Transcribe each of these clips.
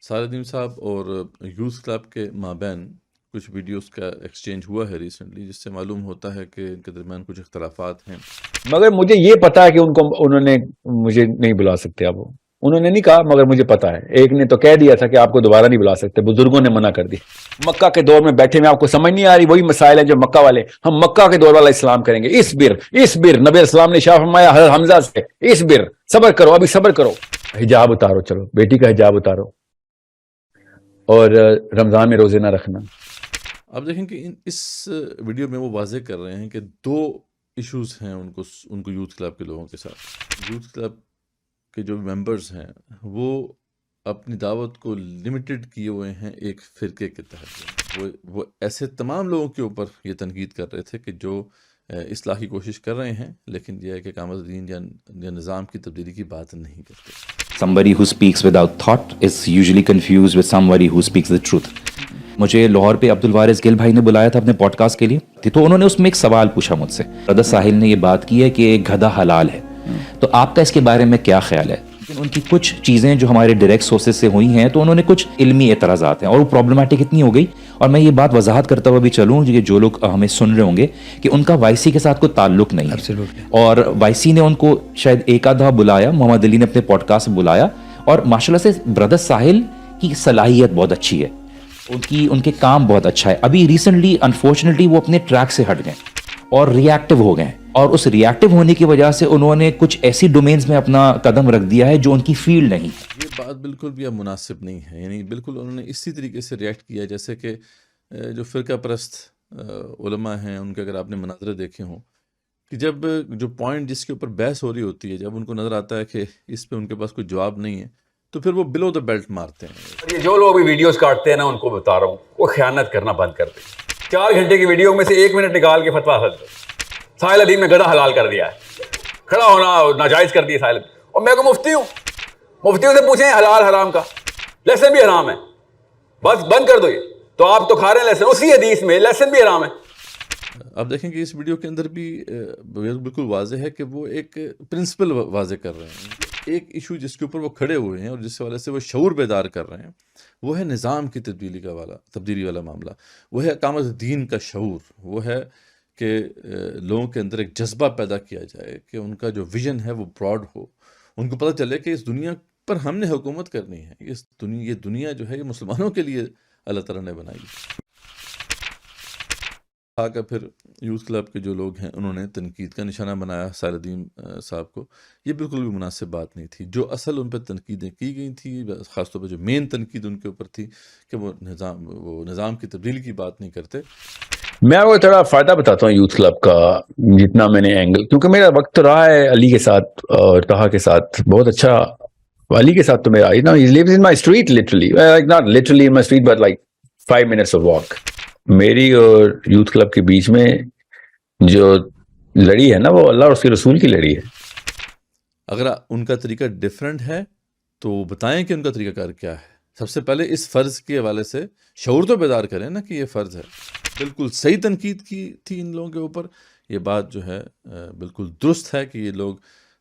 ساردین صاحب اور youth club کے مابین کچھ ویڈیوز کا ایکسچینج ہوا ہے ریسنٹلی، جس سے معلوم ہوتا ہے کہ ان کے درمیان کچھ اختلافات ہیں۔ مگر مجھے یہ پتا ہے کہ انہوں نے مجھے نہیں بلا سکتے، اب انہوں نے نہیں کہا مگر مجھے پتا ہے۔ ایک نے تو کہہ دیا تھا کہ آپ کو دوبارہ نہیں بلا سکتے، بزرگوں نے منع کر دیا۔ مکہ کے دور میں بیٹھے میں آپ کو سمجھ نہیں آ رہی، وہی مسائل ہیں جو مکہ والے، ہم مکہ کے دور والا اسلام کریں گے۔ اس بر نبی اسلام نے شاہ فرمایا حضرت حمزہ سے، اس بر صبر کرو، ابھی صبر کرو، حجاب اتارو، چلو بیٹی کا حجاب اتارو، اور رمضان میں روزے نہ رکھنا۔ آپ دیکھیں کہ اس ویڈیو میں وہ واضح کر رہے ہیں کہ دو ایشوز ہیں ان کو یوتھ کلب کے لوگوں کے ساتھ۔ یوتھ کلب کے جو ممبرز ہیں وہ اپنی دعوت کو لمیٹڈ کیے ہوئے ہیں ایک فرقے کے تحت۔ وہ ایسے تمام لوگوں کے اوپر یہ تنقید کر رہے تھے کہ جو اصلاح کی کوشش کر رہے ہیں، لیکن یہ ہے کہ قامت دین یا نظام کی تبدیلی کی بات نہیں کرتے۔ Somebody who speaks without thought is usually confused with somebody who speaks the truth. مجھے لاہور پہ عبد الوارث گل بھائی نے بلایا تھا اپنے پوڈ کاسٹ کے لیے، تو انہوں نے اس میں ایک سوال پوچھا مجھ سے۔ برادر ساحل نے یہ بات کی ہے کہ گدھا حلال ہے، تو آپ کا اس کے بارے میں کیا خیال ہے؟ لیکن ان کی کچھ چیزیں جو ہمارے ڈائریکٹ سورسز سے ہوئی ہیں، تو انہوں نے کچھ علمی اعتراضات ہیں، اور وہ پرابلمٹک اتنی ہو گئی، اور میں یہ بات وضاحت کرتا ہوا بھی چلوں کہ جو لوگ ہمیں سن رہے ہوں گے کہ ان کا وائسی کے ساتھ کوئی تعلق نہیں ہے، اور وائسی نے ان کو شاید ایک آدھا بلایا، محمد علی نے اپنے پوڈ کاسٹ میں بلایا، اور ماشاءاللہ سے برادر ساحل کی صلاحیت بہت اچھی ہے، ان کے کام بہت اچھا ہے۔ ابھی ریسنٹلی انفارچونیٹلی وہ اپنے ٹریک سے ہٹ گئے اور ری ایکٹیو ہو گئے، اور اس ری ایکٹیو ہونے کی وجہ سے انہوں نے کچھ ایسی ڈومینز میں اپنا قدم رکھ دیا ہے جو ان کی فیلڈ نہیں۔ یہ بات بالکل بھی اب مناسب نہیں ہے، یعنی بالکل انہوں نے اسی طریقے سے ریئیکٹ کیا جیسے کہ جو فرقہ پرست علماء ہیں ان کے اگر آپ نے مناظرے دیکھے ہوں، کہ جب جو پوائنٹ جس کے اوپر بحث ہو رہی ہوتی ہے، جب ان کو نظر آتا ہے کہ اس پہ ان کے پاس کوئی جواب نہیں ہے، تو پھر وہ بلو دا بیلٹ مارتے ہیں۔ یہ جو لوگ بھی ویڈیوز کاٹتے ہیں نا، ان کو بتا رہا ہوں وہ خیانت کرنا بند کر دیں۔ 4 گھنٹے کی ویڈیو میں سے 1 منٹ نکال کے فتویٰ حاصل کرو۔ ساحل الدین نے گدھا حلال کر دیا ہے، کھڑا ہونا ناجائز کر دیا ساحل الدین، اور میں کو مفتی ہوں، مفتیوں سے پوچھیں حلال حرام کا، لیسن بھی حرام ہے، بس بند کر دو یہ، تو آپ تو کھا رہے ہیں لیسن، اسی حدیث میں لیسن بھی حرام ہے۔ آپ دیکھیں کہ اس ویڈیو کے اندر بھی بالکل واضح ہے کہ وہ ایک پرنسپل واضح کر رہے ہیں۔ ایک ایشو جس کے اوپر وہ کھڑے ہوئے ہیں اور جس حوالے سے وہ شعور بیدار کر رہے ہیں، وہ ہے نظام کی تبدیلی والا معاملہ، وہ ہے اقامت دین کا شعور، وہ ہے کہ لوگوں کے اندر ایک جذبہ پیدا کیا جائے کہ ان کا جو ویژن ہے وہ براڈ ہو، ان کو پتہ چلے کہ اس دنیا پر ہم نے حکومت کرنی ہے، یہ دنیا جو ہے یہ مسلمانوں کے لیے اللہ تعالیٰ نے بنائی ہے۔ آگے پھر یوتھ کلب کے جو لوگ ہیں انہوں نے تنقید کا نشانہ بنایا ساردین صاحب کو۔ یہ بالکل بھی مناسب بات نہیں تھی۔ جو اصل ان پہ تنقیدیں کی گئی تھیں، خاص طور پہ جو مین تنقید ان کے اوپر تھی کہ وہ نظام کی تبدیلی کی بات نہیں کرتے۔ میں آپ کو تھوڑا فائدہ بتاتا ہوں یوتھ کلب کا، جتنا میں نے اینگل، کیونکہ میرا وقت رہا ہے علی کے ساتھ اور طہا کے ساتھ بہت اچھا۔ علی کے ساتھ تو میرا he lives in my street literally, like not literally in my street but like 5 minutes of walk۔ میری اور یوتھ کلب کے بیچ میں جو لڑی ہے نا، وہ اللہ اور اس کے رسول کی لڑی ہے۔ اگر ان کا طریقہ ڈیفرنٹ ہے تو بتائیں کہ ان کا طریقہ کار کیا ہے۔ سب سے پہلے اس فرض کے حوالے سے شعور تو بیدار کریں نا کہ یہ فرض ہے۔ بالکل صحیح تنقید کی تھی ان لوگوں کے اوپر، یہ بات جو ہے بالکل درست ہے کہ یہ لوگ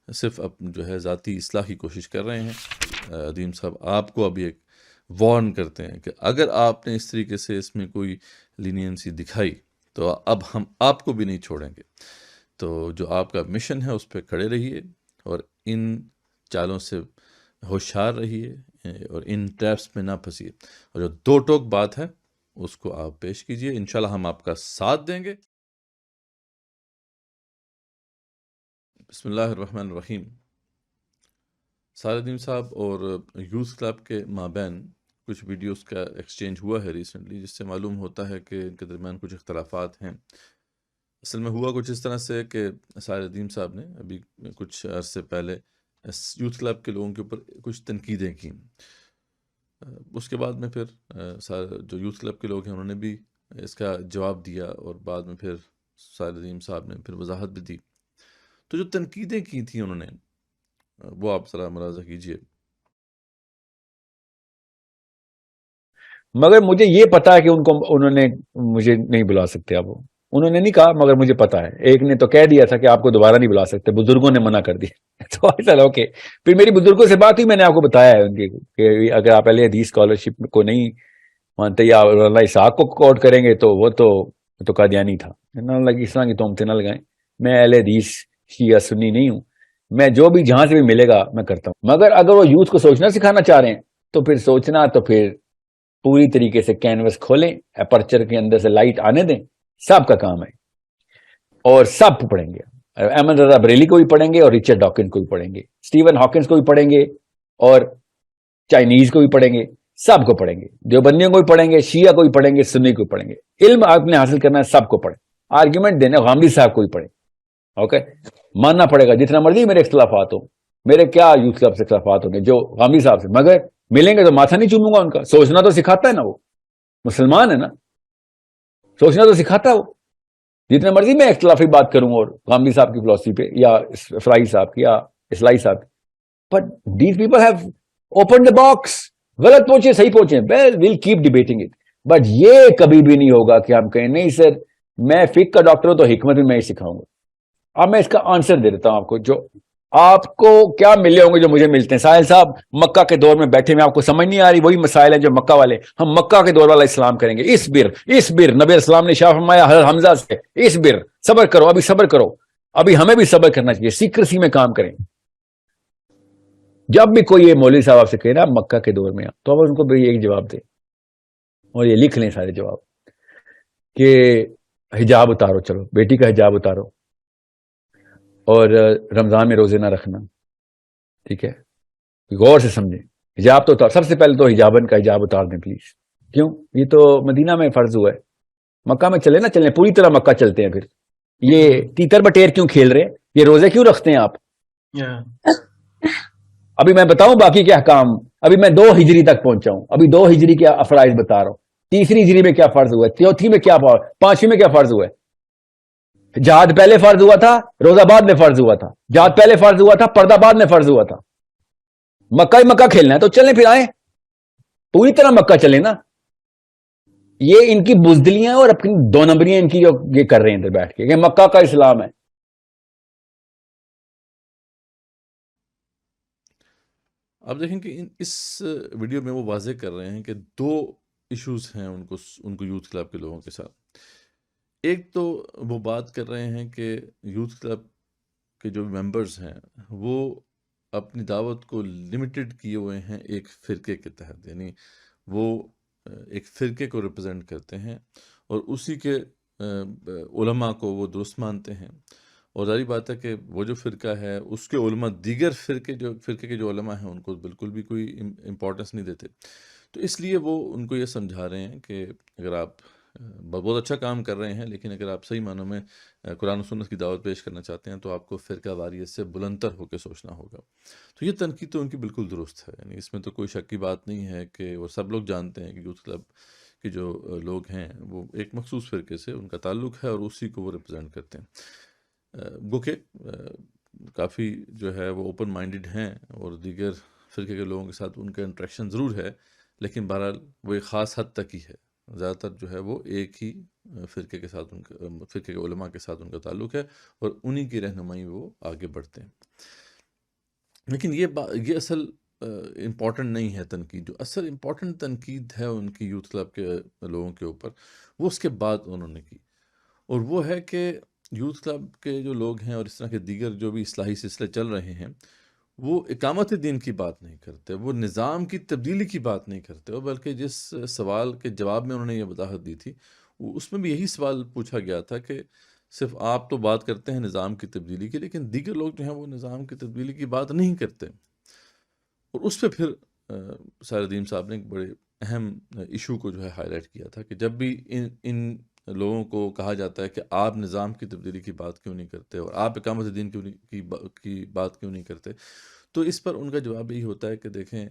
صرف جو ہے ذاتی اصلاح کی کوشش کر رہے ہیں۔ عدیم صاحب آپ کو ابھی ایک وارن کرتے ہیں کہ اگر آپ نے اس طریقے سے اس میں کوئی لینینسی دکھائی تو اب ہم آپ کو بھی نہیں چھوڑیں گے۔ تو جو آپ کا مشن ہے اس پہ کھڑے رہیے اور ان چالوں سے ہوشیار رہیے اور ان ٹریپس میں نہ پھنسیے، اور جو 2 ٹوک بات ہے اس کو آپ پیش کیجئے، انشاءاللہ ہم آپ کا ساتھ دیں گے۔ بسم اللہ الرحمن الرحیم۔ ساردین صاحب اور یوتھ کلب کے مابین کچھ ویڈیوز کا ایکسچینج ہوا ہے ریسنٹلی، جس سے معلوم ہوتا ہے کہ ان کے درمیان کچھ اختلافات ہیں۔ اصل میں ہوا کچھ اس طرح سے کہ ساردین صاحب نے ابھی کچھ عرصے پہلے یوتھ کلب کے لوگوں کے اوپر کچھ تنقیدیں کی، اس کے بعد میں پھر جو یوتھ کلب کے لوگ ہیں انہوں نے بھی اس کا جواب دیا، اور بعد میں پھر ساردین صاحب نے پھر وضاحت بھی دی۔ تو جو تنقیدیں کی تھیں انہوں نے، وہ آپ ذرا ملاحظہ کیجئے۔ مگر مجھے یہ پتا ہے کہ انہوں نے مجھے نہیں بلا سکتے اب انہوں نے نہیں کہا مگر مجھے پتا ہے. ایک نے تو کہہ دیا تھا کہ آپ کو دوبارہ نہیں بلا سکتے, بزرگوں نے منع کر دیا. تو چلو اوکے, پھر میری بزرگوں سے بات ہوئی, میں نے آپ کو بتایا ہے ان کی کہ اگر آپ اہل حدیث اسکالرشپ کو نہیں مانتے یا اللہ اسحاق کو کوٹ کریں گے تو وہ تو قادیانی تھا. اس طرح کی تہمتیں نہ لگائیں. میں اہل حدیث شیعہ سنی نہیں ہوں, میں جو بھی جہاں سے بھی ملے گا میں کرتا ہوں. مگر اگر وہ یوتھ کو سوچنا سکھانا چاہ رہے ہیں تو پھر سوچنا, تو پھر پوری طریقے سے کینوس کھولیں, اپرچر کے اندر سے لائٹ آنے دیں. سب کا کام ہے اور سب پڑھیں گے. احمد رضا بریلی کو بھی پڑھیں گے اور رچرڈ ڈاکنز کو بھی پڑھیں گے, اسٹیون ہاکنز کو بھی پڑھیں گے اور چائنیز کو بھی پڑھیں گے, سب کو پڑھیں گے. دیوبندیوں کو بھی پڑھیں گے, شیعہ کو بھی پڑھیں گے, سنی کو بھی پڑھیں گے. علم آپ نے حاصل کرنا ہے, سب کو پڑھیں. آرگیومنٹ دینا غامدی صاحب کو بھی پڑھیں. اوکے, ماننا پڑے گا جتنا مرضی میرے اختلافات ہوں, میرے کیا یوتھ کلب سے اختلافات ہوں گے جو غامدی صاحب سے, مگر ملیں گے تو ماتھا نہیں چوموں گا ان کا. سوچنا تو سکھاتا ہے نا, وہ مسلمان ہے نا, سوچنا تو سکھاتا ہے وہ. جتنے مرضی میں اختلافی بات کروں اور غامدی صاحب کی فلسفی پہ یا فرائی صاحب کی یا اسلائی صاحب کی, but these people have open the box. غلط پہنچے صحیح پہنچے, well well keep debating it. But یہ کبھی بھی نہیں ہوگا کہ ہم کہیں نہیں سر میں فقہ کا ڈاکٹر ہوں تو حکمت بھی میں ہی سکھاؤں گا. اب میں اس کا آنسر دے دیتا ہوں آپ کو, جو آپ کو کیا ملے ہوں گے جو مجھے ملتے ہیں. ساحل صاحب مکہ کے دور میں بیٹھے میں آپ کو سمجھ نہیں آ رہی, وہی مسائل ہیں جو مکہ والے. ہم مکہ کے دور والا اسلام کریں گے. اس بر نبی اسلام نے شاہ فرمایا حضرت حمزہ سے, اس بر صبر کرو, ابھی صبر کرو, ابھی ہمیں بھی صبر کرنا چاہیے, سیکریسی میں کام کریں. جب بھی کوئی یہ مولوی صاحب آپ سے کہے نا مکہ کے دور میں تو آپ ان کو بھی ایک جواب دیں, اور یہ لکھ لیں سارے جواب, کہ حجاب اتارو, چلو بیٹی کا حجاب اتارو, اور رمضان میں روزے نہ رکھنا. ٹھیک ہے, غور سے سمجھیں. حجاب تو اتار, سب سے پہلے تو حجابن کا حجاب اتار دیں پلیز. کیوں؟ یہ تو مدینہ میں فرض ہوا ہے, مکہ میں چلے نہ چلیں, پوری طرح مکہ چلتے ہیں. پھر یہ تیتر بٹیر کیوں کھیل رہے ہیں, یہ روزے کیوں رکھتے ہیں آپ؟ ابھی میں بتاؤں باقی کے احکام. ابھی میں 2 ہجری تک پہنچا ہوں, ابھی 2 ہجری کے فرائض بتا رہا ہوں. 3 ہجری میں کیا فرض ہوا ہے, 4 میں کیا, 5 میں کیا فرض ہوا ہے. جہاد پہلے فرض ہوا تھا, روزہ بعد میں فرض ہوا تھا. جہاد پہلے فرض ہوا تھا, پردہ بعد میں فرض ہوا تھا. مکہ ہی مکہ کھیلنا ہے تو چلیں پھر آئیں, پوری طرح مکہ چلیں نا. یہ ان کی بزدلیاں اور اپنی 2 نمبریاں ان کی جو یہ کر رہے ہیں ادھر بیٹھ کے کہ مکہ کا اسلام ہے. آپ دیکھیں کہ اس ویڈیو میں وہ واضح کر رہے ہیں کہ 2 ایشوز ہیں ان کو یوتھ کلب کے لوگوں کے ساتھ. ایک تو وہ بات کر رہے ہیں کہ یوتھ کلب کے جو ممبرز ہیں وہ اپنی دعوت کو لمیٹڈ کیے ہوئے ہیں ایک فرقے کے تحت, یعنی وہ ایک فرقے کو ریپرزینٹ کرتے ہیں اور اسی کے علماء کو وہ درست مانتے ہیں. اور ظاہری بات ہے کہ وہ جو فرقہ ہے اس کے علماء دیگر فرقے کے جو علماء ہیں ان کو بالکل بھی کوئی امپورٹنس نہیں دیتے. تو اس لیے وہ ان کو یہ سمجھا رہے ہیں کہ اگر آپ بہت اچھا کام کر رہے ہیں, لیکن اگر آپ صحیح معنوں میں قرآن و سنت کی دعوت پیش کرنا چاہتے ہیں تو آپ کو فرقہ واریت سے بلندتر ہو کے سوچنا ہوگا. تو یہ تنقید تو ان کی بالکل درست ہے, یعنی اس میں تو کوئی شک کی بات نہیں ہے کہ وہ سب لوگ جانتے ہیں کہ یوتھ کلب کے جو لوگ ہیں وہ ایک مخصوص فرقے سے ان کا تعلق ہے اور اسی کو وہ ریپرزینٹ کرتے ہیں. گو کہ کافی جو ہے وہ اوپن مائنڈڈ ہیں اور دیگر فرقے کے لوگوں کے ساتھ ان کا انٹریکشن ضرور ہے, لیکن بہرحال وہ ایک خاص حد تک ہی ہے. زیادہ تر جو ہے وہ ایک ہی فرقے کے ساتھ فرقے کے علماء کے ساتھ ان کا تعلق ہے اور انہی کی رہنمائی وہ آگے بڑھتے ہیں. لیکن یہ اصل امپورٹنٹ نہیں ہے تنقید. جو اصل امپورٹنٹ تنقید ہے ان کی یوتھ کلب کے لوگوں کے اوپر وہ اس کے بعد انہوں نے کی, اور وہ ہے کہ یوتھ کلب کے جو لوگ ہیں اور اس طرح کے دیگر جو بھی اصلاحی سلسلے چل رہے ہیں وہ اقامت دین کی بات نہیں کرتے, وہ نظام کی تبدیلی کی بات نہیں کرتے, اور بلکہ جس سوال کے جواب میں انہوں نے یہ وضاحت دی تھی اس میں بھی یہی سوال پوچھا گیا تھا کہ صرف آپ تو بات کرتے ہیں نظام کی تبدیلی کی, لیکن دیگر لوگ جو ہیں وہ نظام کی تبدیلی کی بات نہیں کرتے. اور اس پہ پھر ساحل الدین صاحب نے ایک بڑے اہم ایشو کو جو ہے ہائی لائٹ کیا تھا کہ جب بھی ان لوگوں کو کہا جاتا ہے کہ آپ نظام کی تبدیلی کی بات کیوں نہیں کرتے اور آپ اقامت دین کی بات کیوں نہیں کرتے, تو اس پر ان کا جواب یہی ہوتا ہے کہ دیکھیں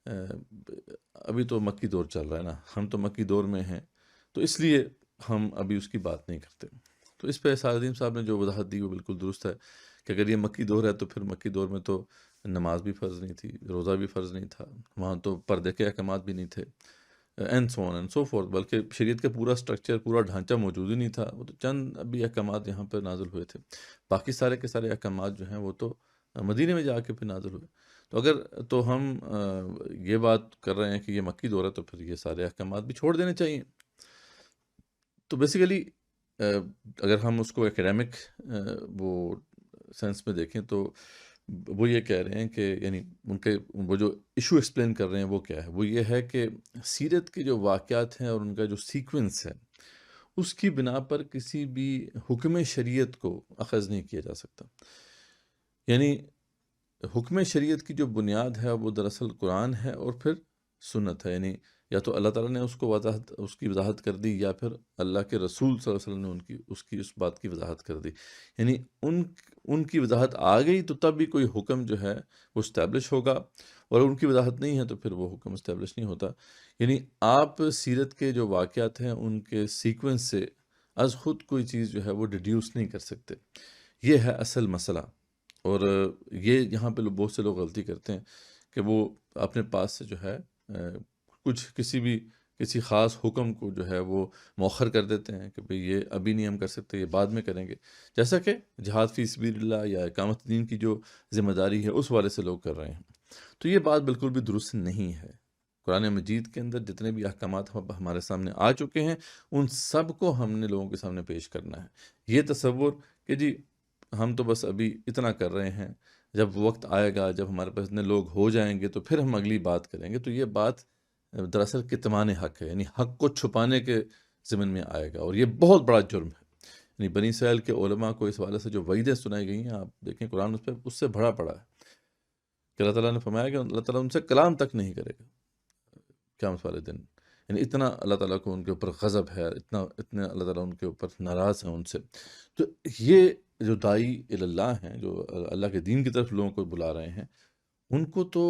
ابھی تو مکی دور چل رہا ہے نا, ہم تو مکی دور میں ہیں تو اس لیے ہم ابھی اس کی بات نہیں کرتے. تو اس پہ ساحل الدین صاحب نے جو وضاحت دی وہ بالکل درست ہے کہ اگر یہ مکی دور ہے تو پھر مکی دور میں تو نماز بھی فرض نہیں تھی, روزہ بھی فرض نہیں تھا, وہاں تو پردے کے احکامات بھی نہیں تھے, and so on and so forth, بلکہ شریعت کا پورا اسٹرکچر، پورا ڈھانچہ موجود ہی نہیں تھا. وہ تو چند ابھی احکامات یہاں پر نازل ہوئے تھے، باقی سارے کے سارے احکامات جو ہیں وہ تو مدینے میں جا کے پھر نازل ہوئے. تو اگر تو ہم یہ بات کر رہے ہیں کہ یہ مکی دور ہے، تو پھر یہ سارے احکامات بھی چھوڑ دینے چاہیے. تو بیسیکلی اگر ہم اس کو ایکیڈیمک وہ سینس میں دیکھیں تو وہ یہ کہہ رہے ہیں کہ یعنی ان کے وہ جو ایشو ایکسپلین کر رہے ہیں وہ کیا ہے، وہ یہ ہے کہ سیرت کے جو واقعات ہیں اور ان کا جو سیکوینس ہے، اس کی بنا پر کسی بھی حکم شریعت کو اخذ نہیں کیا جا سکتا. یعنی حکم شریعت کی جو بنیاد ہے وہ دراصل قرآن ہے اور پھر سنت ہے. یعنی یا تو اللہ تعالیٰ نے اس کی وضاحت کر دی، یا پھر اللہ کے رسول صلی اللہ علیہ وسلم نے اس بات کی وضاحت کر دی. یعنی ان کی وضاحت آ گئی تو تب بھی کوئی حکم جو ہے وہ اسٹیبلش ہوگا، اور ان کی وضاحت نہیں ہے تو پھر وہ حکم اسٹیبلش نہیں ہوتا. یعنی آپ سیرت کے جو واقعات ہیں ان کے سیکوینس سے از خود کوئی چیز جو ہے وہ ڈیڈیوس نہیں کر سکتے. یہ ہے اصل مسئلہ. اور یہ یہاں پہ بہت سے لوگ غلطی کرتے ہیں کہ وہ اپنے پاس سے جو ہے کسی خاص حکم کو جو ہے وہ مؤخر کر دیتے ہیں کہ بھئی یہ ابھی نہیں ہم کر سکتے، یہ بعد میں کریں گے. جیسا کہ جہاد فی سبیل اللہ یا اقامت دین کی جو ذمہ داری ہے اس والے سے لوگ کر رہے ہیں. تو یہ بات بالکل بھی درست نہیں ہے. قرآن مجید کے اندر جتنے بھی احکامات ہمارے سامنے آ چکے ہیں ان سب کو ہم نے لوگوں کے سامنے پیش کرنا ہے. یہ تصور کہ جی ہم تو بس ابھی اتنا کر رہے ہیں، جب وقت آئے گا، جب ہمارے پاس اتنے لوگ ہو جائیں گے تو پھر ہم اگلی بات کریں گے، تو یہ بات دراصل کتمان حق ہے. یعنی حق کو چھپانے کے ضمن میں آئے گا، اور یہ بہت بڑا جرم ہے. یعنی بنی اسرائیل کے علماء کو اس حوالے سے جو وعیدیں سنائی گئی ہیں، آپ دیکھیں قرآن اس سے بھرا پڑا ہے کہ اللہ تعالیٰ نے فرمایا کہ اللہ تعالیٰ ان سے کلام تک نہیں کرے گا قیامت والے دن. یعنی اتنا اللہ تعالیٰ کو ان کے اوپر غضب ہے، اتنا اللہ تعالیٰ ان کے اوپر ناراض ہیں ان سے. تو یہ جو داعی اللہ ہیں، جو اللہ کے دین کی طرف لوگوں کو بلا رہے ہیں، ان کو تو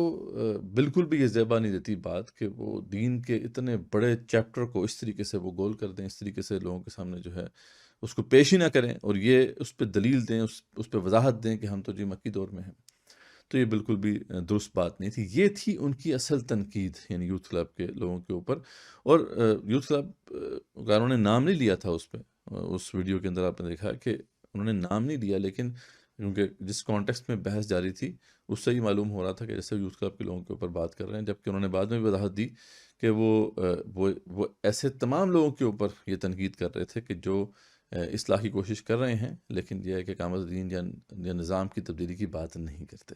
بالکل بھی یہ زیبا نہیں دیتی بات کہ وہ دین کے اتنے بڑے چیپٹر کو اس طریقے سے وہ گول کر دیں، اس طریقے سے لوگوں کے سامنے جو ہے اس کو پیش ہی نہ کریں، اور یہ اس پہ دلیل دیں، اس پہ وضاحت دیں کہ ہم تو جی مکی دور میں ہیں. تو یہ بالکل بھی درست بات نہیں تھی. یہ تھی ان کی اصل تنقید، یعنی یوتھ کلب کے لوگوں کے اوپر. اور یوتھ کلب کا انہوں نے نام نہیں لیا تھا اس پہ، اس ویڈیو کے اندر آپ نے دیکھا کہ انہوں نے نام نہیں لیا، لیکن کیونکہ جس کانٹیکسٹ میں بحث جاری تھی اس سے ہی معلوم ہو رہا تھا کہ جیسے یوتھ کلب کے لوگوں کے اوپر بات کر رہے ہیں. جبکہ انہوں نے بعد میں بھی وضاحت دی کہ وہ ایسے تمام لوگوں کے اوپر یہ تنقید کر رہے تھے کہ جو اصلاح کی کوشش کر رہے ہیں، لیکن یہ ہے کہ اقامت دین یا نظام کی تبدیلی کی بات نہیں کرتے.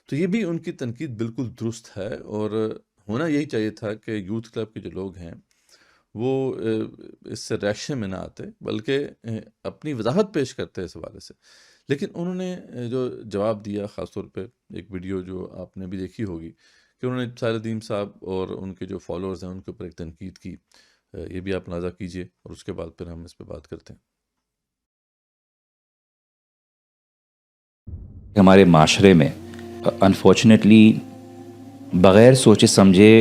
تو یہ بھی ان کی تنقید بالکل درست ہے، اور ہونا یہی چاہیے تھا کہ یوتھ کلب کے جو لوگ ہیں وہ اس سے ریاکشن میں نہ آتے، بلکہ اپنی وضاحت پیش کرتے اس حوالے سے. لیکن انہوں نے جو جواب دیا، خاص طور پہ ایک ویڈیو جو آپ نے بھی دیکھی ہوگی کہ انہوں نے ساحل الدین صاحب اور ان کے جو فالوورز ہیں ان کے اوپر ایک تنقید کی. یہ بھی آپ ملاحظہ کیجئے، اور اس کے بعد پھر ہم اس پہ بات کرتے ہیں. ہمارے معاشرے میں انفارچونیٹلی بغیر سوچے سمجھے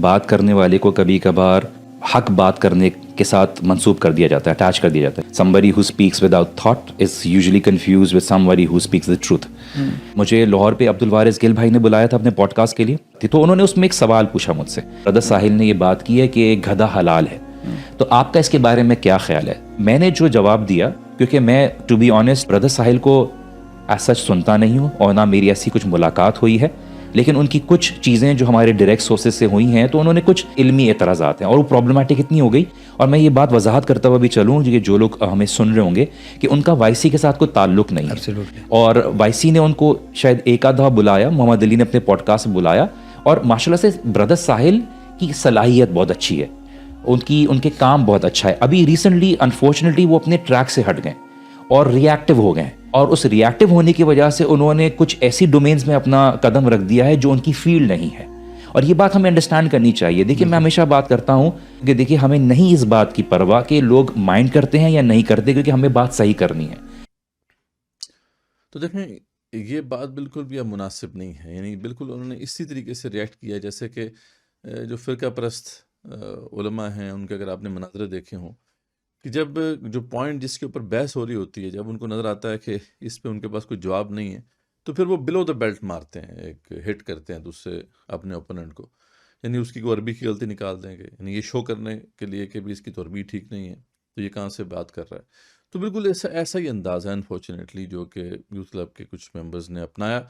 بات کرنے والے کو کبھی کبھار حق بات کرنے کے ساتھ منسوب کر دیا جاتا ہے، اٹیچ کر دیا جاتا ہے. somebody who speaks without thought is usually confused with somebody who speaks the truth. مجھے لاہور پہ عبد الوارث گل بھائی نے بلایا تھا اپنے پوڈ کاسٹ کے لیے، تو انہوں نے اس میں ایک سوال پوچھا مجھ سے. بردر ساحل نے یہ بات کی ہے کہ گدھا حلال ہے، تو آپ کا اس کے بارے میں کیا خیال ہے؟ میں نے جو جواب دیا، کیونکہ میں ٹو بی آنیسٹ بردر ساحل کو ایز سچ سنتا نہیں ہوں اور نہ میری ایسی کچھ ملاقات ہوئی ہے، لیکن ان کی کچھ چیزیں جو ہمارے ڈائریکٹ سورسز سے ہوئی ہیں تو انہوں نے کچھ علمی اعتراضات ہیں، اور وہ پرابلمٹک اتنی ہو گئی. اور میں یہ بات وضاحت کرتا ہوا بھی چلوں کہ جو لوگ ہمیں سن رہے ہوں گے کہ ان کا وائی سی کے ساتھ کوئی تعلق نہیں ہے، اور وائی سی نے ان کو شاید ایک آدھا بلایا، محمد علی نے اپنے پوڈ کاسٹ میں بلایا، اور ماشاء اللہ سے بردر ساحل کی صلاحیت بہت اچھی ہے، ان کے کام بہت اچھا ہے. ابھی ریسنٹلی انفارچونیٹلی وہ اپنے ٹریک سے ہٹ گئے اور ری ایکٹیو ہو گئے، اور اس ری ایکٹیو ہونے کی وجہ سے انہوں نے کچھ ایسی ڈومینز میں اپنا قدم رکھ دیا ہے جو ان کی فیلڈ نہیں ہے، اور یہ بات ہمیں انڈرسٹینڈ کرنی چاہیے. دیکھیے میں ہمیشہ بات کرتا ہوں کہ دیکھیے ہمیں نہیں اس بات کی پرواہ کہ لوگ مائنڈ کرتے ہیں یا نہیں کرتے، کیونکہ ہمیں بات صحیح کرنی ہے. تو دیکھیں یہ بات بالکل بھی اب مناسب نہیں ہے. یعنی بالکل انہوں نے اسی طریقے سے ریئیکٹ کیا جیسے کہ جو فرقہ پرست علماء ہیں ان کے اگر آپ نے مناظرے دیکھے ہوں کہ جب جو پوائنٹ جس کے اوپر بحث ہو رہی ہوتی ہے، جب ان کو نظر آتا ہے کہ اس پہ ان کے پاس کوئی جواب نہیں ہے، تو پھر وہ بلو دا بیلٹ مارتے ہیں، ایک ہٹ کرتے ہیں دوسرے اپنے اوپوننٹ کو. یعنی اس کی کوئی عربی کی غلطی نکال دیں گے، یعنی یہ شو کرنے کے لیے کہ بھی اس کی تو عربی ٹھیک نہیں ہے تو یہ کہاں سے بات کر رہا ہے. تو بالکل ایسا ہی انداز ہے انفارچونیٹلی جو کہ یوتھ کلب کے کچھ ممبرز نے اپنایا.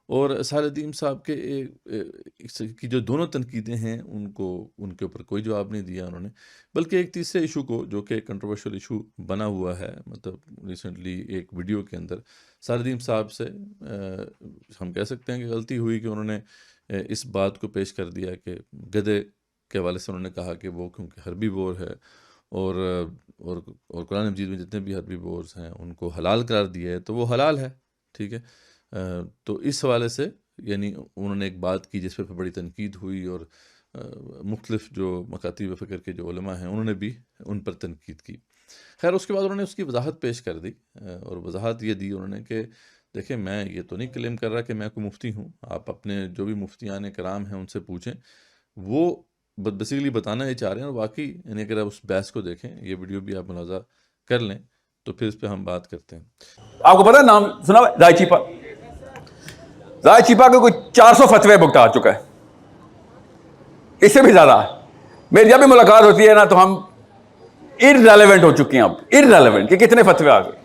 اور ساحل ندیم صاحب کی جو دونوں تنقیدیں ہیں ان کے اوپر کوئی جواب نہیں دیا انہوں نے، بلکہ ایک تیسرے ایشو کو جو کہ ایک کنٹروورشل ایشو بنا ہوا ہے، مطلب ریسنٹلی ایک ویڈیو کے اندر ساحل ندیم صاحب سے ہم کہہ سکتے ہیں کہ غلطی ہوئی کہ انہوں نے اس بات کو پیش کر دیا کہ گدھے کے حوالے سے انہوں نے کہا کہ وہ کیونکہ حربی بور ہے اور قرآن مجید میں جتنے بھی حربی بورز ہیں ان کو حلال قرار دیا ہے تو وہ حلال ہے. ٹھیک ہے، تو اس حوالے سے یعنی انہوں نے ایک بات کی جس پہ بڑی تنقید ہوئی، اور مختلف جو مکاتیب فکر کے جو علماء ہیں انہوں نے بھی ان پر تنقید کی. خیر اس کے بعد انہوں نے اس کی وضاحت پیش کر دی، اور وضاحت یہ دی انہوں نے کہ دیکھیں میں یہ تو نہیں کلیم کر رہا کہ میں کوئی مفتی ہوں، آپ اپنے جو بھی مفتیان کرام ہیں ان سے پوچھیں، وہ بیسیکلی بتانا یہ چاہ رہے ہیں. اور واقعی یعنی اگر آپ اس بحث کو دیکھیں، یہ ویڈیو بھی آپ ملاحظہ کر لیں تو پھر اس پہ ہم بات کرتے ہیں. آپ کو پتا نام سنا زاہد چیپا؟ زاہد چیپا کے کوئی 400 فتوے بھگتا چکا ہے، اس سے بھی زیادہ. میری جب بھی ملاقات ہوتی ہے نا تو ہم ارریلیونٹ ہو چکے ہیں، اب ارریلیونٹ کہ کتنے فتوے آ گئے.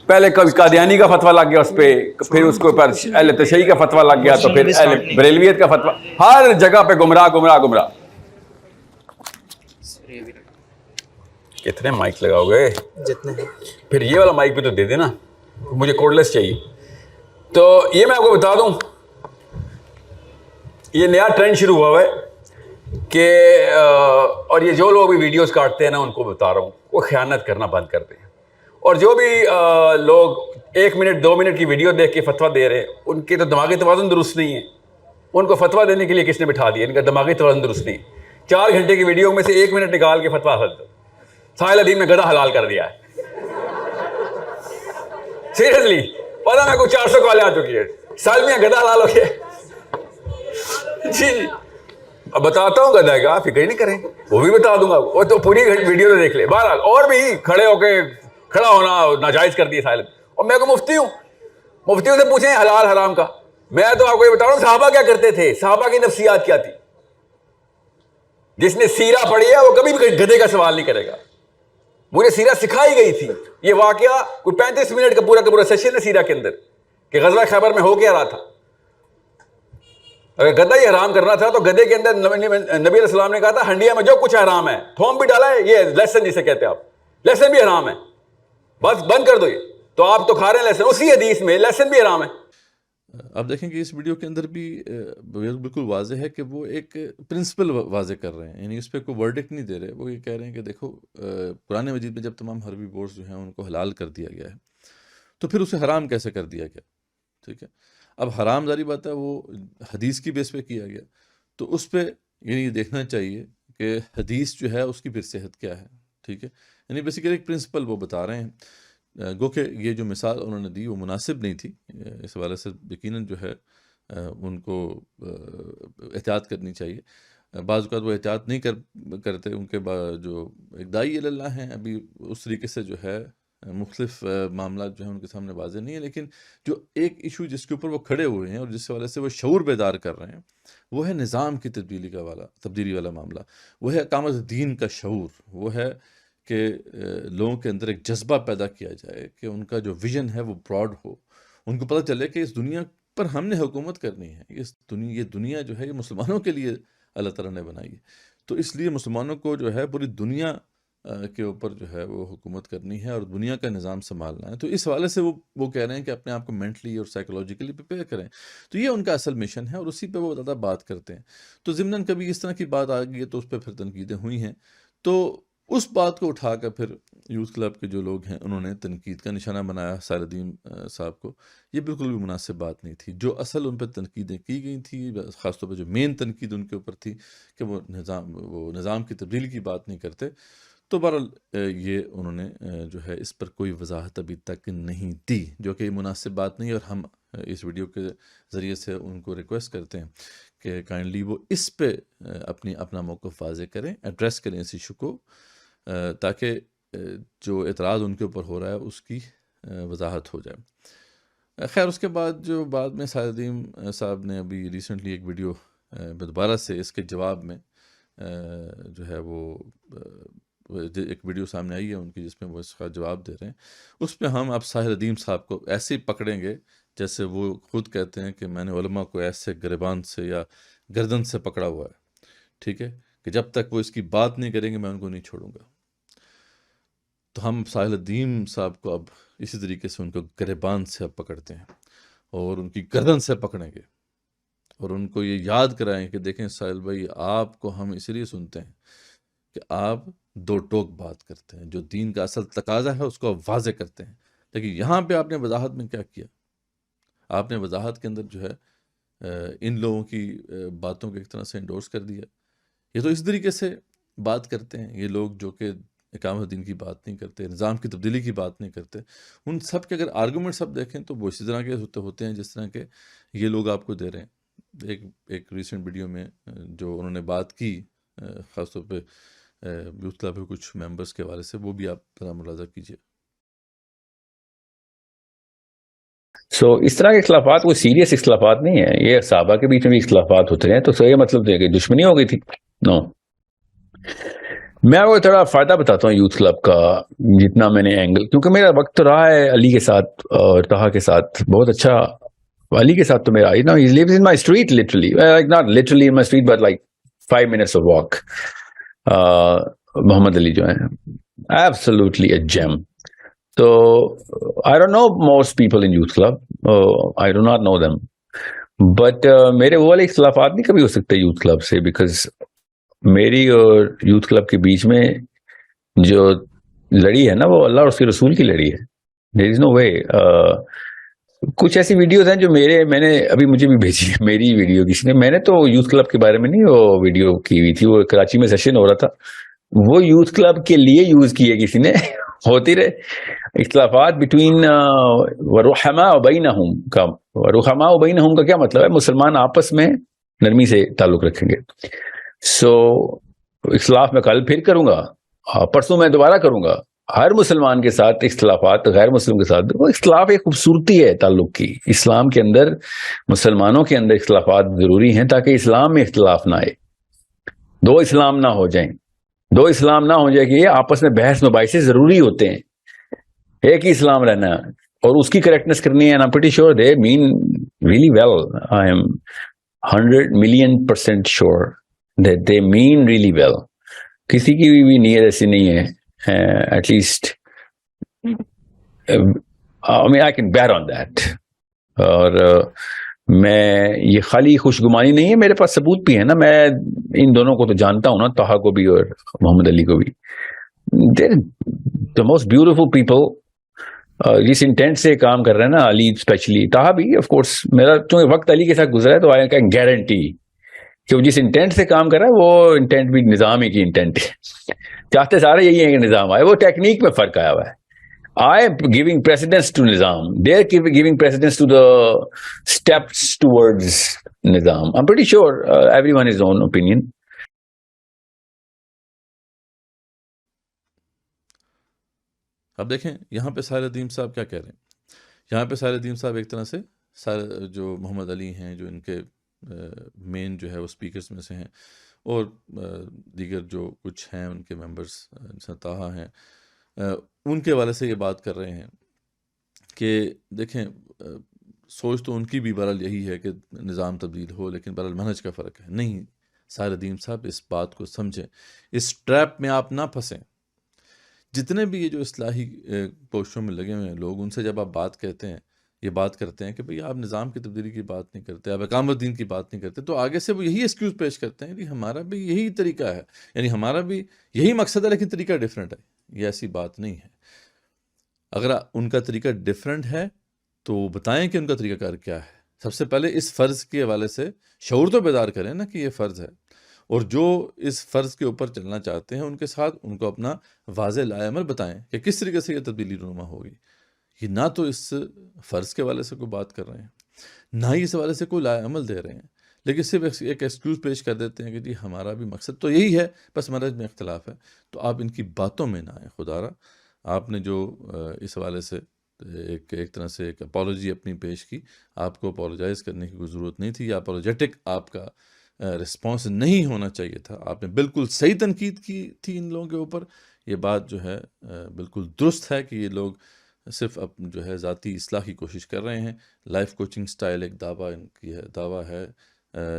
پہلے کبھی قادیانی کا فتویٰ لگ گیا اس پہ، پھر اس کے اوپر اہل تشیع کا فتویٰ لگ گیا، تو پھر اہل بریلویت کا فتویٰ، ہر جگہ پہ گمراہ گمراہ گمراہ. کتنے مائک لگاؤ گے؟ جتنے. پھر یہ والا مائک بھی تو دے دینا، مجھے کوڈلیس چاہیے. تو یہ میں آپ کو بتا دوں، یہ نیا ٹرینڈ شروع ہوا ہے کہ اور یہ جو لوگ بھی ویڈیوز کاٹتے ہیں نا ان کو بتا رہا ہوں، وہ خیانت کرنا بند کر دیں. اور جو بھی لوگ 1 منٹ 2 منٹ کی ویڈیو دیکھ کے فتویٰ دے رہے ہیں، ان کے تو دماغی توازن درست نہیں ہے. ان کو فتویٰ دینے کے لیے کس نے بٹھا دیا؟ ان کا دماغی توازن درست نہیں. 4 گھنٹے کی ویڈیو میں سے 1 منٹ نکال کے فتویٰ حل. ساحل ندیم نے گدھا حلال کر دیا ہے. سیریسلی پتا میں کوئی 400 کالیں آ چکی ہے، سال میں گدھا حلال ہو گیا. جی اب بتاتا ہوں گدھا کا، فکر ہی نہیں کریں، وہ بھی بتا دوں گا، وہ تو پوری ویڈیو تو دیکھ لے. بہرحال اور بھی کھڑے ہو کے کھڑا ہونا ناجائز کر دیا ساحل. اور میں کو مفتی ہوں، مفتیوں سے پوچھیں حلال حرام کا. میں تو آپ کو یہ بتا رہا ہوں صحابہ کیا کرتے تھے، صحابہ کی نفسیات کیا تھی. جس نے سیرہ پڑھی ہے وہ کبھی بھی گدھے کا سوال نہیں کرے گا. مجھے سیرہ سکھائی گئی تھی. یہ واقعہ کوئی 35 منٹ کا پورا سیشن ہے سیرہ کے اندر کہ غزوہ خیبر میں ہو کیا رہا تھا. اگر گدھا ہی حرام کرنا تھا تو گدھے کے اندر نبی علیہ السلام نے کہا تھا ہنڈیا میں جو کچھ حرام ہے، تھوم بھی ڈالا ہے، یہ لہسن جسے کہتے ہیں آپ، لہسن بھی حرام ہے، بس بند کر دو. یہ تو آپ تو کھا رہے ہیں لہسن، اسی حدیث میں لہسن بھی حرام ہے. آپ دیکھیں کہ اس ویڈیو کے اندر بھی بالکل واضح ہے کہ وہ ایک پرنسپل واضح کر رہے ہیں، یعنی اس پہ کوئی ورڈکٹ نہیں دے رہے. وہ یہ کہہ رہے ہیں کہ دیکھو قرآن مجید میں جب تمام حربی بورز جو ہیں ان کو حلال کر دیا گیا ہے تو پھر اسے حرام کیسے کر دیا گیا. ٹھیک ہے، اب حرام ظاہری بات ہے وہ حدیث کی بیس پہ کیا گیا، تو اس پہ یعنی یہ دیکھنا چاہیے کہ حدیث جو ہے اس کی پھر صحت کیا ہے. ٹھیک ہے، یعنی بیسیکلی ایک پرنسپل وہ بتا رہے ہیں. گو کہ یہ جو مثال انہوں نے دی وہ مناسب نہیں تھی. اس حوالے سے یقیناً جو ہے ان کو احتیاط کرنی چاہیے. بعض اوقات وہ احتیاط نہیں کرتے، ان کے جو ایک داعی اللہ ہیں ابھی اس طریقے سے جو ہے مختلف معاملات جو ہیں ان کے سامنے واضح نہیں ہے. لیکن جو ایک ایشو جس کے اوپر وہ کھڑے ہوئے ہیں اور جس حوالے سے وہ شعور بیدار کر رہے ہیں وہ ہے نظام کی تبدیلی والا معاملہ. وہ ہے اقامت دین کا شعور. وہ ہے کہ لوگوں کے اندر ایک جذبہ پیدا کیا جائے کہ ان کا جو ویژن ہے وہ براڈ ہو. ان کو پتہ چلے کہ اس دنیا پر ہم نے حکومت کرنی ہے. یہ دنیا جو ہے یہ مسلمانوں کے لیے اللہ تعالیٰ نے بنائی ہے، تو اس لیے مسلمانوں کو جو ہے پوری دنیا کے اوپر جو ہے وہ حکومت کرنی ہے اور دنیا کا نظام سنبھالنا ہے. تو اس حوالے سے وہ کہہ رہے ہیں کہ اپنے آپ کو مینٹلی اور سائیکولوجیکلی پریپیئر کریں. تو یہ ان کا اصل مشن ہے اور اسی پہ وہ زیادہ بات کرتے ہیں. تو ضمناً کبھی اس طرح کی بات آ گئی ہے تو اس پہ پھر تنقیدیں ہوئی ہیں. تو اس بات کو اٹھا کر پھر یوتھ کلب کے جو لوگ ہیں انہوں نے تنقید کا نشانہ بنایا ساحل ندیم صاحب کو. یہ بالکل بھی مناسب بات نہیں تھی. جو اصل ان پہ تنقیدیں کی گئی تھیں، خاص طور پہ جو مین تنقید ان کے اوپر تھی کہ وہ نظام کی تبدیلی کی بات نہیں کرتے. تو بہرحال یہ انہوں نے جو ہے اس پر کوئی وضاحت ابھی تک نہیں دی، جو کہ مناسب بات نہیں ہے. اور ہم اس ویڈیو کے ذریعے سے ان کو ریکویسٹ کرتے ہیں کہ کائنڈلی وہ اس پہ اپنا موقف واضح کریں، ایڈریس کریں اس ایشو کو، تاکہ جو اعتراض ان کے اوپر ہو رہا ہے اس کی وضاحت ہو جائے. خیر اس کے بعد میں ساحل ندیم صاحب نے ابھی ریسنٹلی ایک ویڈیو میں دوبارہ سے اس کے جواب میں جو ہے وہ ایک ویڈیو سامنے آئی ہے ان کی جس میں وہ اس کا جواب دے رہے ہیں، اس میں ہم اب ساحر ندیم صاحب کو ایسے ہی پکڑیں گے جیسے وہ خود کہتے ہیں کہ میں نے علماء کو ایسے گریبان سے یا گردن سے پکڑا ہوا ہے، ٹھیک ہے، کہ جب تک وہ اس کی بات نہیں کریں گے میں ان کو نہیں چھوڑوں گا۔ تو ہم ساحر ندیم صاحب کو اب اسی طریقے سے ان کو گریبان سے اب پکڑتے ہیں اور ان کی گردن سے پکڑیں گے اور ان کو یہ یاد کرائیں کہ دیکھیں ساحل بھائی، آپ کو ہم اس لیے سنتے ہیں کہ آپ دو ٹوک بات کرتے ہیں، جو دین کا اصل تقاضا ہے اس کو آپ واضح کرتے ہیں، لیکن یہاں پہ آپ نے وضاحت میں کیا کیا؟ آپ نے وضاحت کے اندر جو ہے ان لوگوں کی باتوں کو ایک طرح سے انڈورس کر دیا۔ یہ تو اس طریقے سے بات کرتے ہیں یہ لوگ جو کہ اقامت دین کی بات نہیں کرتے، نظام کی تبدیلی کی بات نہیں کرتے۔ ان سب کے اگر آرگومنٹ سب دیکھیں تو وہ اسی طرح کے ہوتے ہیں جس طرح کے یہ لوگ آپ کو دے رہے ہیں۔ ایک ریسنٹ ویڈیو میں جو انہوں نے بات کی خاص طور پہ یوتھ کلب کے کچھ ممبرس کے حوالے سے، وہ بھی آپ ذرا ملاحظہ کیجیے۔ سو اس طرح کے اختلافات کوئی سیریس اختلافات نہیں ہیں، یہ صحابہ کے بیچ میں بھی اختلافات ہوتے ہیں، تو یہ مطلب نہیں ہے کہ دشمنی ہو گئی تھی، نو۔ میں وہ تھوڑا فائدہ بتاتا ہوں یوتھ کلب کا، جتنا میں نے اینگل، کیونکہ میرا وقت تو رہا ہے علی کے ساتھ اور طہا کے ساتھ بہت اچھا۔ علی کے ساتھ تو میرا he lives in my street literally, like not literally in my street but like 5 minutes of walk. محمد علی جو ہیں absolutely a gem. So I don't know most people in youth club, I do not know them, but میرے وہ والے اختلافات نہیں کبھی ہو سکتے youth club سے، بیکاز میری اور یوتھ کلب کے بیچ میں جو لڑی ہے نا وہ اللہ اور اس کے رسول کی لڑی ہے. there is no way. کچھ ایسی ویڈیوز ہیں جو میں نے ابھی مجھے بھی بھیجی ہے میری ویڈیو کسی نے، میں نے تو یوتھ کلب کے بارے میں نہیں وہ ویڈیو کی ہوئی تھی، وہ کراچی میں سیشن ہو رہا تھا، وہ یوتھ کلب کے لیے یوز کی ہے کسی نے. ہوتی رہے اختلافات بٹوین ورحماء بینہم کا. ورحماء بینہم کا کیا مطلب ہے؟ مسلمان آپس میں نرمی سے تعلق رکھیں گے. سو اختلاف میں کل پھر کروں گا، پرسوں میں دوبارہ کروں گا. ہر مسلمان کے ساتھ اختلافات غیر مسلم کے ساتھ، وہ اختلاف ایک خوبصورتی ہے تعلق کی. اسلام کے اندر مسلمانوں کے اندر اختلافات ضروری ہیں تاکہ اسلام میں اختلاف نہ آئے، دو اسلام نہ ہو جائیں، دو اسلام نہ ہو جائے کہ یہ آپس میں بحث مباحثے ضروری ہوتے ہیں. ایک ہی اسلام رہنا اور اس کی کریکٹنس کرنی ہے. I'm pretty sure they mean really well. I am 100,000,000% sure that they mean really well. کسی کی بھی نیت ایسی نہیں ہے. At least I mean I can bet on that. اور میں یہ خالی خوشگمانی نہیں ہے، میرے پاس ثبوت بھی ہے نا. میں ان دونوں کو تو جانتا ہوں نا، طہا کو بھی اور محمد علی کو بھی. They're the most beautiful people. جس انٹینٹ سے کام کر رہے ہیں نا، علی اسپیشلی، طہا بھی آف کورس. میرا چونکہ وقت علی کے ساتھ گزرا ہے تو آئی کین گارنٹی کہ وہ جس انٹینٹ سے کام کر رہا ہے وہ انٹینٹ بھی نظام ہی کی انٹینٹ ہے. چاہتے سارے یہی ہیں کہ نظام آئے، وہ ٹیکنیک میں فرق آیا ہوا ہے. I am giving precedence to Nizam. They are giving precedence to the steps towards Nizam. I'm pretty sure everyone has his own opinion. اب دیکھیں یہاں پہ ساحر ندیم صاحب کیا کہہ رہے ہیں. یہاں پہ ساحر ندیم صاحب ایک طرح سے جو محمد علی ہیں، جو ان کے مین جو ہے وہ اسپیکرز میں سے ہیں، اور دیگر جو کچھ ہیں ان کے ممبرس جیسے طہا ہیں، ان کے حوالے سے یہ بات کر رہے ہیں کہ دیکھیں سوچ تو ان کی بھی بہرحال یہی ہے کہ نظام تبدیل ہو، لیکن بہرحال منہج کا فرق ہے. نہیں ساحر ندیم صاحب، اس بات کو سمجھیں، اس ٹریپ میں آپ نہ پھنسیں. جتنے بھی یہ جو اصلاحی کوششوں میں لگے ہوئے ہیں لوگ، ان سے جب آپ بات کہتے ہیں، یہ بات کرتے ہیں کہ بھئی آپ نظام کی تبدیلی کی بات نہیں کرتے، آپ اقامت دین کی بات نہیں کرتے، تو آگے سے وہ یہی ایکسکیوز پیش کرتے ہیں کہ ہمارا بھی یہی طریقہ ہے، یعنی ہمارا بھی یہی مقصد ہے لیکن طریقہ ڈیفرنٹ ہے. یہ ایسی بات نہیں ہے. اگر ان کا طریقہ ڈیفرنٹ ہے تو بتائیں کہ ان کا طریقہ کار کیا ہے. سب سے پہلے اس فرض کے حوالے سے شعور تو بیدار کریں نا کہ یہ فرض ہے، اور جو اس فرض کے اوپر چلنا چاہتے ہیں ان کے ساتھ ان کو اپنا واضح لائے عمل بتائیں کہ کس طریقے سے یہ تبدیلی رونما ہوگی. یہ نہ تو اس فرض کے حوالے سے کوئی بات کر رہے ہیں، نہ ہی اس حوالے سے کوئی لائے عمل دے رہے ہیں، لیکن صرف ایک ایکسکیوز پیش کر دیتے ہیں کہ جی ہمارا بھی مقصد تو یہی ہے، بس منہج میں اختلاف ہے. تو آپ ان کی باتوں میں نہ آئیں. خدا را آپ نے جو اس حوالے سے ایک طرح سے ایک اپالوجی اپنی پیش کی، آپ کو اپالوجائز کرنے کی کوئی ضرورت نہیں تھی. یا اپالوجیٹک آپ کا رسپانس نہیں ہونا چاہیے تھا. آپ نے بالکل صحیح تنقید کی تھی ان لوگوں کے اوپر. یہ بات جو ہے بالکل درست ہے کہ یہ لوگ صرف جو ہے ذاتی اصلاح کی کوشش کر رہے ہیں. لائف کوچنگ سٹائل ایک دعویٰ ان کی ہے، دعویٰ ہے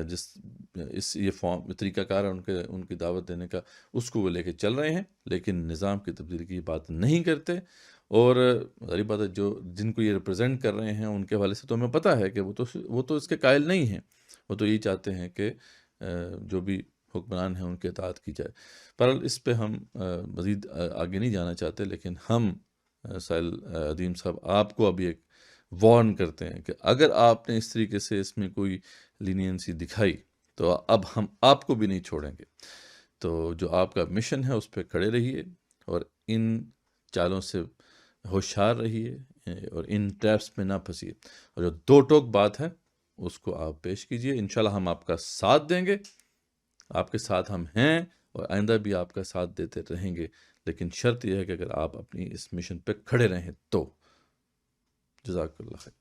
جس یہ فارم طریقہ کار ہے ان کی دعوت دینے کا، اس کو وہ لے کے چل رہے ہیں، لیکن نظام کی تبدیلی کی بات نہیں کرتے. اور ظاہر بات ہے جن کو یہ ریپرزینٹ کر رہے ہیں ان کے حوالے سے تو ہمیں پتہ ہے کہ وہ تو اس کے قائل نہیں ہیں. وہ تو یہی چاہتے ہیں کہ جو بھی حکمران ہیں ان کے اطاعت کی جائے. بہرحال اس پہ ہم مزید آگے نہیں جانا چاہتے، لیکن ہم ساحل عظیم صاحب آپ کو ابھی ایک وارن کرتے ہیں کہ اگر آپ نے اس طریقے سے اس میں کوئی لینینسی دکھائی تو اب ہم آپ کو بھی نہیں چھوڑیں گے. تو جو آپ کا مشن ہے اس پہ کھڑے رہیے اور ان چالوں سے ہوشیار رہیے اور ان ٹریپس میں نہ پھنسیے. اور جو دو ٹوک بات ہے اس کو آپ پیش کیجئے. انشاءاللہ ہم آپ کا ساتھ دیں گے، آپ کے ساتھ ہم ہیں اور آئندہ بھی آپ کا ساتھ دیتے رہیں گے، لیکن شرط یہ ہے کہ اگر آپ اپنی اس مشن پہ کھڑے رہیں تو. جزاک اللہ خیر.